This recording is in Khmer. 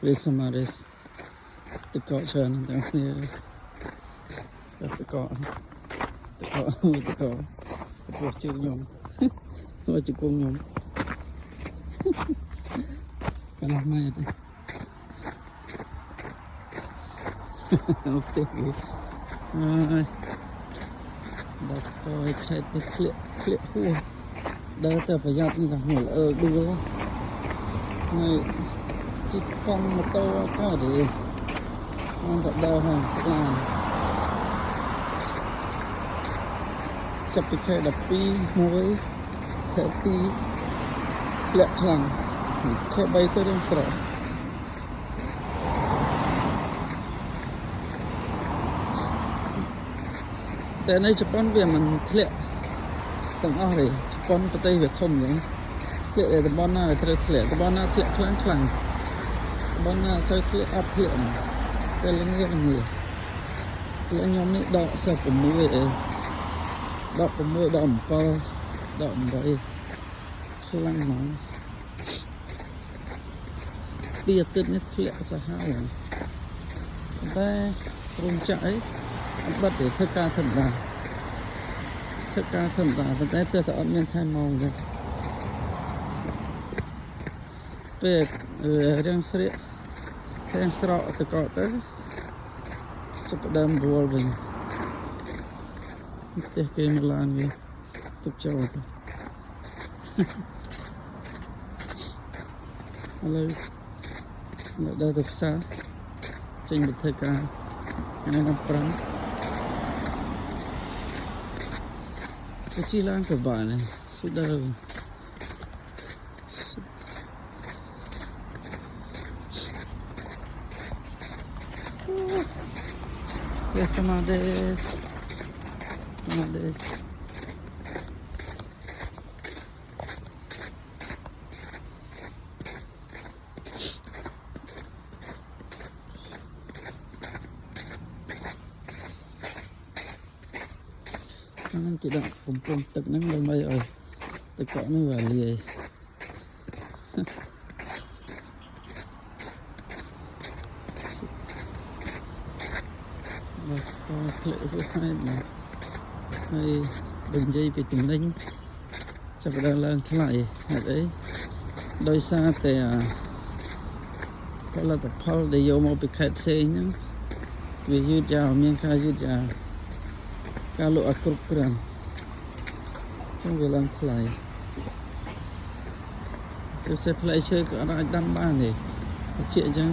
វាសមរេសតកច្រើនទាំងគ្នាស្កាត់តកពោះជើងខ្ញុំស្វជង្គង់ខ្ញុំកន្លះម៉ែត្រអូខេហើយដល់ទៅខេតនេះធ្លាក់ហួរដើរទៅប្រយ័ត្ននេះដល់ដួលហើយជិះកង់ម៉ូតូក៏ទេมันទៅដើរហ្នឹងស្លាចាប់ពីខេ12មួយខេ2ធ្លាក់ខ្លាំងខេ3ទៅរៀងស្រកតែនៅជប៉ុនវាមិនធ្លាក់ទាំងអស់ទេជប៉ុនប្រទេសវាធំអញ្ចឹងធ្លាក់តែតំបន់ណាត្រូវធ្លាក់តំបន់ណាធ្លាក់ខ្លាំងតំបន់ណាសូវធ្លាក់អត់ធ្លាក់តែល្ងាចខ្ញុំនេះដក16ដក6ដក7ដក8ខ្លាំងហ្មងពីអាទិត្យនេះធ្លាក់សាហាវតែរោងចក្រអីអត់បាត់ទេធ្វើការធម្មតាប៉ុន្តែទើបតែអត់មានថែម៉ោងទេពេលរៀងស្រកទៅកកទៅចាប់ដើមរវល់វិញផ្ទះគេមកឡើងវាទុកចោលទៅឥឡូវដើរទៅផ្សារចេញទៅធ្វើការថ្ងៃម៉ោង5ទៅជិះឡើងទៅបានសុដើរYes, sama des. ហ្នឹងគេដាក់ពំពង់ទឹកហ្នឹងដើម្បីឲ្យទឹកកកនេះវាលាយមកផ្លេកវាហើយដូចនិយាយពីទំនិញចាប់ដើមឡើងថ្លៃហេតុអីដោយសារតែផលិតផលដែលយកមកពីខេត្តផ្សេងហ្នឹងវាយឺតយ៉ាវមានការយឺតយ៉ាវការលក់ឲ្យគ្រប់គ្រាន់ចឹងវាឡើងថ្លៃជាផ្លែឈើក៏អាចដាំបានទេជាអញ្ចឹង